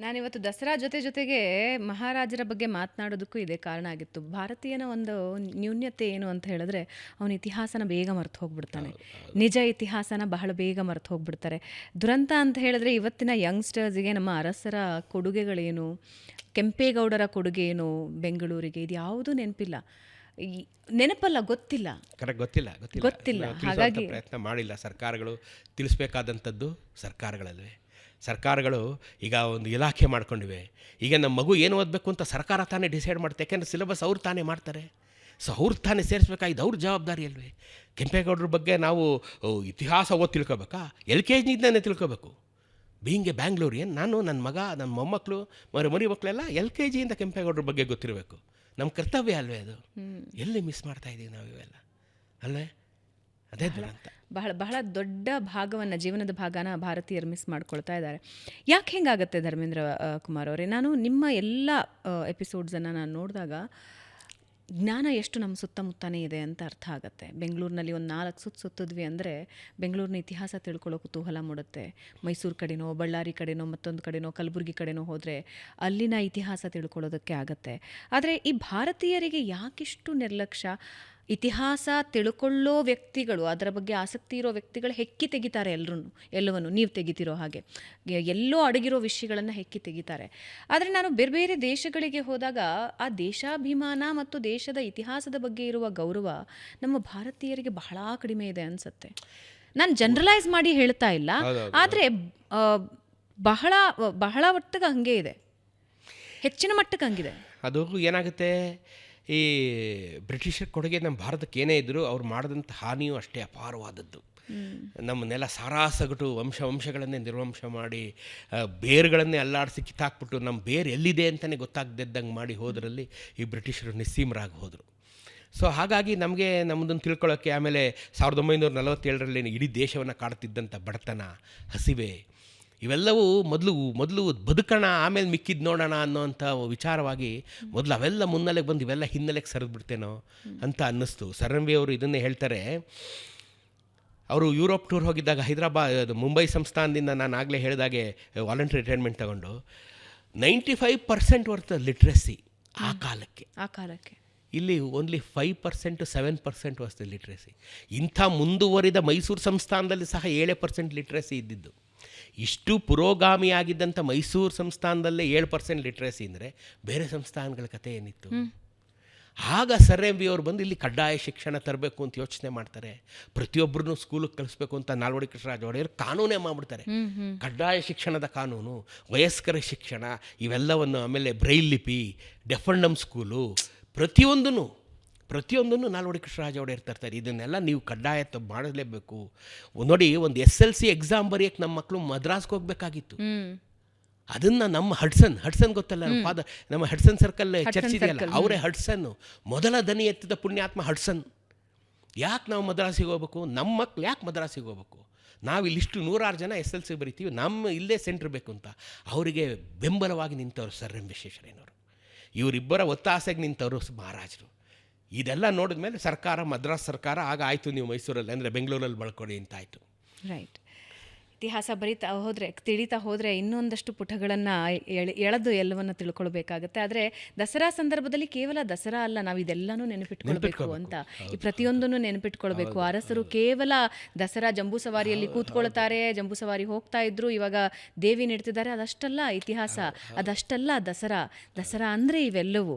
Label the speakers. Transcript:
Speaker 1: ನಾನಿವತ್ತು ದಸರಾ ಜೊತೆಗೆ ಮಹಾರಾಜರ ಬಗ್ಗೆ ಮಾತನಾಡೋದಕ್ಕೂ ಇದೇ ಕಾರಣ ಆಗಿತ್ತು. ಭಾರತೀಯನ ಒಂದು ನ್ಯೂನ್ಯತೆ ಏನು ಅಂತ ಹೇಳಿದ್ರೆ ಅವನ ಇತಿಹಾಸನ ಬೇಗ ಮರೆತು ಹೋಗ್ಬಿಡ್ತಾನೆ. ನಿಜ ಇತಿಹಾಸನ ಬಹಳ ಬೇಗ ಮರೆತು ಹೋಗ್ಬಿಡ್ತಾರೆ. ದುರಂತ ಅಂತ ಹೇಳಿದ್ರೆ ಇವತ್ತಿನ ಯಂಗ್ಸ್ಟರ್ಸ್ಗೆ ನಮ್ಮ ಅರಸರ ಕೊಡುಗೆಗಳೇನು, ಕೆಂಪೇಗೌಡರ ಕೊಡುಗೆ ಏನು ಬೆಂಗಳೂರಿಗೆ, ಇದು ಯಾವುದೂ ನೆನಪಿಲ್ಲ. ನೆನಪಲ್ಲ, ಗೊತ್ತಿಲ್ಲ.
Speaker 2: ಗೊತ್ತಿಲ್ಲ. ಹಾಗಾಗಿ ಪ್ರಯತ್ನ ಮಾಡಿಲ್ಲ ಸರ್ಕಾರಗಳು. ತಿಳಿಸ್ಬೇಕಾದಂಥದ್ದು ಸರ್ಕಾರಗಳಲ್ವೇ. ಸರ್ಕಾರಗಳು ಈಗ ಒಂದು ಇಲಾಖೆ ಮಾಡ್ಕೊಂಡಿವೆ. ಈಗ ನಮ್ಮ ಮಗು ಏನು ಓದಬೇಕು ಅಂತ ಸರ್ಕಾರ ತಾನೇ ಡಿಸೈಡ್ ಮಾಡುತ್ತೆ. ಯಾಕೆಂದರೆ ಸಿಲೆಬಸ್ ಅವ್ರು ತಾನೇ ಮಾಡ್ತಾರೆ. ಸೊ ಅವ್ರು ತಾನೇ ಸೇರಿಸ್ಬೇಕಾಗಿದ್ದು ಅವ್ರ ಜವಾಬ್ದಾರಿ ಅಲ್ವೇ. ಕೆಂಪೇಗೌಡರ ಬಗ್ಗೆ ನಾವು ಇತಿಹಾಸ ಓದಿ ತಿಳ್ಕೊಬೇಕಾ? LKGಯಿಂದನೇ ತಿಳ್ಕೊಬೇಕು. ಬೀಯಿಂಗ್ ಎ ಬ್ಯಾಂಗ್ಳೂರಿಯನ್, ನಾನು ನನ್ನ ಮಗ, ನನ್ನ ಮೊಮ್ಮಕ್ಕಳು, ಮರಿ ಮಕ್ಕಳೆಲ್ಲ LKGಯಿಂದ ಕೆಂಪೇಗೌಡರ ಬಗ್ಗೆ ಗೊತ್ತಿರಬೇಕು. ನಮ್ಮ ಕರ್ತವ್ಯ ಅಲ್ವೇ ಅದು. ಎಲ್ಲಿ ಮಿಸ್ ಮಾಡ್ತಾ ಇದ್ದೀವಿ ನಾವು ಇವೆಲ್ಲ ಅಲ್ವೇ? ಅದೇ ಅಂತ
Speaker 1: ಬಹಳ ಬಹಳ ದೊಡ್ಡ ಭಾಗವನ್ನು, ಜೀವನದ ಭಾಗನ ಭಾರತೀಯರು ಮಿಸ್ ಮಾಡ್ಕೊಳ್ತಾ ಇದ್ದಾರೆ. ಯಾಕೆ ಹೆಂಗಾಗುತ್ತೆ ಧರ್ಮೇಂದ್ರ ಕುಮಾರ್ ಅವರೇ? ನಾನು ನಿಮ್ಮ ಎಲ್ಲ ಎಪಿಸೋಡ್ಸನ್ನು ನಾನು ನೋಡಿದಾಗ ಜ್ಞಾನ ಎಷ್ಟು ನಮ್ಮ ಸುತ್ತಮುತ್ತನೇ ಇದೆ ಅಂತ ಅರ್ಥ ಆಗುತ್ತೆ. ಬೆಂಗಳೂರಿನಲ್ಲಿ ಒಂದು 4 ಸುತ್ತಿದ್ವಿ ಅಂದರೆ ಬೆಂಗಳೂರಿನ ಇತಿಹಾಸ ತಿಳ್ಕೊಳ್ಳೋ ಕುತೂಹಲ ಮೂಡುತ್ತೆ. ಮೈಸೂರು ಕಡೆನೋ, ಬಳ್ಳಾರಿ ಕಡೆನೋ, ಮತ್ತೊಂದು ಕಡೆನೋ, ಕಲಬುರಗಿ ಕಡೆನೋ ಹೋದರೆ ಅಲ್ಲಿನ ಇತಿಹಾಸ ತಿಳ್ಕೊಳ್ಳೋದಕ್ಕೆ ಆಗತ್ತೆ. ಆದರೆ ಈ ಭಾರತೀಯರಿಗೆ ಯಾಕಿಷ್ಟು ನಿರ್ಲಕ್ಷ್ಯ? ಇತಿಹಾಸ ತಿಳ್ಕೊಳ್ಳೋ ವ್ಯಕ್ತಿಗಳು, ಅದರ ಬಗ್ಗೆ ಆಸಕ್ತಿ ಇರೋ ವ್ಯಕ್ತಿಗಳು ಹೆಕ್ಕಿ ತೆಗಿತಾರೆ ಎಲ್ಲವನ್ನು. ನೀವು ತೆಗಿತಿರೋ ಹಾಗೆ ಎಲ್ಲೋ ಅಡಗಿರೋ ವಿಷಯಗಳನ್ನು ಹೆಕ್ಕಿ ತೆಗಿತಾರೆ. ಆದರೆ ನಾನು ಬೇರೆ ಬೇರೆ ದೇಶಗಳಿಗೆ ಹೋದಾಗ ಆ ದೇಶಾಭಿಮಾನ ಮತ್ತು ದೇಶದ ಇತಿಹಾಸದ ಬಗ್ಗೆ ಇರುವ ಗೌರವ ನಮ್ಮ ಭಾರತೀಯರಿಗೆ ಬಹಳ ಕಡಿಮೆ ಇದೆ ಅನಿಸುತ್ತೆ. ನಾನು ಜನರಲೈಸ್ ಮಾಡಿ ಹೇಳ್ತಾ ಇಲ್ಲ, ಆದರೆ ಬಹಳ ಬಹಳ ಮಟ್ಟಕ್ಕೆ ಹಂಗೆ ಇದೆ, ಹೆಚ್ಚಿನ ಮಟ್ಟಕ್ಕೆ ಹಂಗಿದೆ.
Speaker 2: ಅದು ಏನಾಗುತ್ತೆ, ಈ ಬ್ರಿಟಿಷರ ಕೊಡುಗೆ ನಮ್ಮ ಭಾರತಕ್ಕೆ ಏನೇ ಇದ್ದರೂ ಅವ್ರು ಮಾಡಿದಂಥ ಹಾನಿಯೂ ಅಷ್ಟೇ ಅಪಾರವಾದದ್ದು. ನಮ್ಮ ನೆಲ ಸಾರಾಸಗಟು ವಂಶಗಳನ್ನೇ ನಿರ್ವಂಶ ಮಾಡಿ, ಬೇರುಗಳನ್ನೇ ಅಲ್ಲಾಡಿಸಿ ಕಿತ್ತಾಕ್ಬಿಟ್ಟು ನಮ್ಮ ಬೇರು ಎಲ್ಲಿದೆ ಅಂತಲೇ ಗೊತ್ತಾಗದಿದ್ದಂಗೆ ಮಾಡಿ ಹೋದ್ರಲ್ಲಿ ಈ ಬ್ರಿಟಿಷರು ನಿಸ್ಸೀಮರಾಗಿ ಹೋದರು. ಸೊ ಹಾಗಾಗಿ ನಮಗೆ ನಮ್ಮದನ್ನು ತಿಳ್ಕೊಳ್ಳೋಕ್ಕೆ, ಆಮೇಲೆ 1947ರಲ್ಲಿ ಇಡೀ ದೇಶವನ್ನು ಕಾಡ್ತಿದ್ದಂಥ ಬಡತನ, ಹಸಿವೆ, ಇವೆಲ್ಲವೂ ಮೊದಲು ಬದುಕೋಣ, ಆಮೇಲೆ ಮಿಕ್ಕಿದ್ದು ನೋಡೋಣ ಅನ್ನೋಂಥ ವಿಚಾರವಾಗಿ ಮೊದಲು ಅವೆಲ್ಲ ಮುನ್ನೆಲೆಗೆ ಬಂದು ಇವೆಲ್ಲ ಹಿನ್ನೆಲೆಗೆ ಸರಿದ್ಬಿಡ್ತೇನೋ ಅಂತ ಅನ್ನಿಸ್ತು. ಸರ್ ಎಂ ವಿ ಅವರು ಇದನ್ನೇ ಹೇಳ್ತಾರೆ. ಅವರು ಯುರೋಪ್ ಟೂರ್ ಹೋಗಿದ್ದಾಗ ಮುಂಬೈ ಸಂಸ್ಥಾನದಿಂದ ನಾನು ಆಗಲೇ ಹೇಳಿದಾಗೆ ವಾಲಂಟ್ರಿ ರಿಟೈರ್ಮೆಂಟ್ ತಗೊಂಡು 95% ವರ್ತ್ ಲಿಟ್ರಸಿ ಆ ಕಾಲಕ್ಕೆ. ಇಲ್ಲಿ ಓನ್ಲಿ 5% 7% ವಸ್ತು ಲಿಟ್ರಸಿ. ಇಂಥ ಮುಂದುವರಿದ ಮೈಸೂರು ಸಂಸ್ಥಾನದಲ್ಲಿ ಸಹ 7% ಲಿಟ್ರಸಿ ಇದ್ದಿದ್ದು. ಇಷ್ಟು ಪುರೋಗಾಮಿಯಾಗಿದ್ದಂಥ ಮೈಸೂರು ಸಂಸ್ಥಾನದಲ್ಲೇ 7% ಲಿಟ್ರಸಿ ಅಂದರೆ ಬೇರೆ ಸಂಸ್ಥಾನಗಳ ಕಥೆ ಏನಿತ್ತು? ಆಗ ಸರ್ ಎಂ ವಿ ಅವರು ಬಂದು ಇಲ್ಲಿ ಕಡ್ಡಾಯ ಶಿಕ್ಷಣ ತರಬೇಕು ಅಂತ ಯೋಚನೆ ಮಾಡ್ತಾರೆ. ಪ್ರತಿಯೊಬ್ಬರನ್ನು ಸ್ಕೂಲಿಗೆ ಕಳಿಸ್ಬೇಕು ಅಂತ ನಾಲ್ವಡಿ ಕೃಷ್ಣರಾಜ ಒಡೆಯರ್ ಕಾನೂನೇ ಮಾಡಿಬಿಡ್ತಾರೆ. ಕಡ್ಡಾಯ ಶಿಕ್ಷಣದ ಕಾನೂನು, ವಯಸ್ಕರ ಶಿಕ್ಷಣ, ಇವೆಲ್ಲವನ್ನು, ಆಮೇಲೆ ಬ್ರೈಲ್ ಲಿಪಿ, ಡೆಫ್ ಅಂಡ್ ಡಮ್ ಸ್ಕೂಲು, ಪ್ರತಿಯೊಂದನ್ನು ನಾಲ್ವಡಿ ಕೃಷ್ಣರಾಜ ಒಡೆಯರ್ ತರ್ತಾರೆ. ಇದನ್ನೆಲ್ಲ ನೀವು ಕಡ್ಡಾಯ ಮಾಡಲೇಬೇಕು. ನೋಡಿ, ಒಂದು SLC ಎಕ್ಸಾಮ್ ಬರೆಯೋಕ್ಕೆ ನಮ್ಮ ಮಕ್ಕಳು ಮದ್ರಾಸ್ಗೆ ಹೋಗಬೇಕಾಗಿತ್ತು. ಅದನ್ನು ನಮ್ಮ ಹಡ್ಸನ್ ಗೊತ್ತಲ್ಲ, ನಮ್ಮ ಹಡ್ಸನ್ ಸರ್ಕಲ್ ಚರ್ಚ್ ಇದೆಯಲ್ಲ, ಅವರೇ ಹಡ್ಸನ್ನು ಮೊದಲ ದನಿ ಎತ್ತಿದ ಪುಣ್ಯಾತ್ಮ ಹಡ್ಸನ್. ಯಾಕೆ ನಾವು ಮದ್ರಾಸಿಗೆ ಹೋಗ್ಬೇಕು? ನಮ್ಮ ಮಕ್ಳು ಯಾಕೆ ಮದ್ರಾಸಿಗೆ ಹೋಗ್ಬೇಕು? ನಾವು ಇಲ್ಲಿಷ್ಟು 106 ಜನ SLC ಬರಿತೀವಿ, ನಮ್ಮ ಇಲ್ಲೇ ಸೆಂಟ್ರ್ ಬೇಕು ಅಂತ ಅವರಿಗೆ ಬೆಂಬಲವಾಗಿ ನಿಂತವರು ಸರ್ ಎಂ ವಿಶ್ವೇಶ್ವರಯ್ಯನವರು. ಇವರಿಬ್ಬರ ಒತ್ತಾಸೆಗೆ ನಿಂತವರು ಮಹಾರಾಜರು. ಇದೆಲ್ಲ ನೋಡಿದ ಮೇಲೆ ಮದ್ರಾಸ್ ಸರ್ಕಾರ ಆಗ ಆಯಿತು, ನೀವು ಮೈಸೂರಲ್ಲಿ ಅಂದರೆ ಬೆಂಗಳೂರಲ್ಲಿ ಬಳಕೊಡಿ ಅಂತ ಆಯಿತು.
Speaker 1: ರೈಟ್. ಇತಿಹಾಸ ತಿಳಿತಾ ಹೋದರೆ ಇನ್ನೊಂದಷ್ಟು ಪುಟಗಳನ್ನು ಎಳೆದು ಎಲ್ಲವನ್ನು ತಿಳ್ಕೊಳ್ಬೇಕಾಗತ್ತೆ. ಆದರೆ ದಸರಾ ಸಂದರ್ಭದಲ್ಲಿ ಕೇವಲ ದಸರಾ ಅಲ್ಲ, ನಾವು ಇದೆಲ್ಲನೂ ನೆನಪಿಟ್ಕೊಳ್ಬೇಕು ಅಂತ, ಈ ಪ್ರತಿಯೊಂದನ್ನು ನೆನಪಿಟ್ಕೊಳ್ಬೇಕು. ಅರಸರು ಕೇವಲ ದಸರಾ ಜಂಬೂ ಸವಾರಿಯಲ್ಲಿ ಕೂತ್ಕೊಳ್ತಾರೆ, ಜಂಬೂ ಸವಾರಿ ಹೋಗ್ತಾ ಇದ್ರು, ಇವಾಗ ದೇವಿ ನೆಡ್ತಿದ್ದಾರೆ, ಅದಷ್ಟಲ್ಲ ಇತಿಹಾಸ, ಅದಷ್ಟಲ್ಲ ದಸರಾ ಅಂದರೆ ಇವೆಲ್ಲವೂ.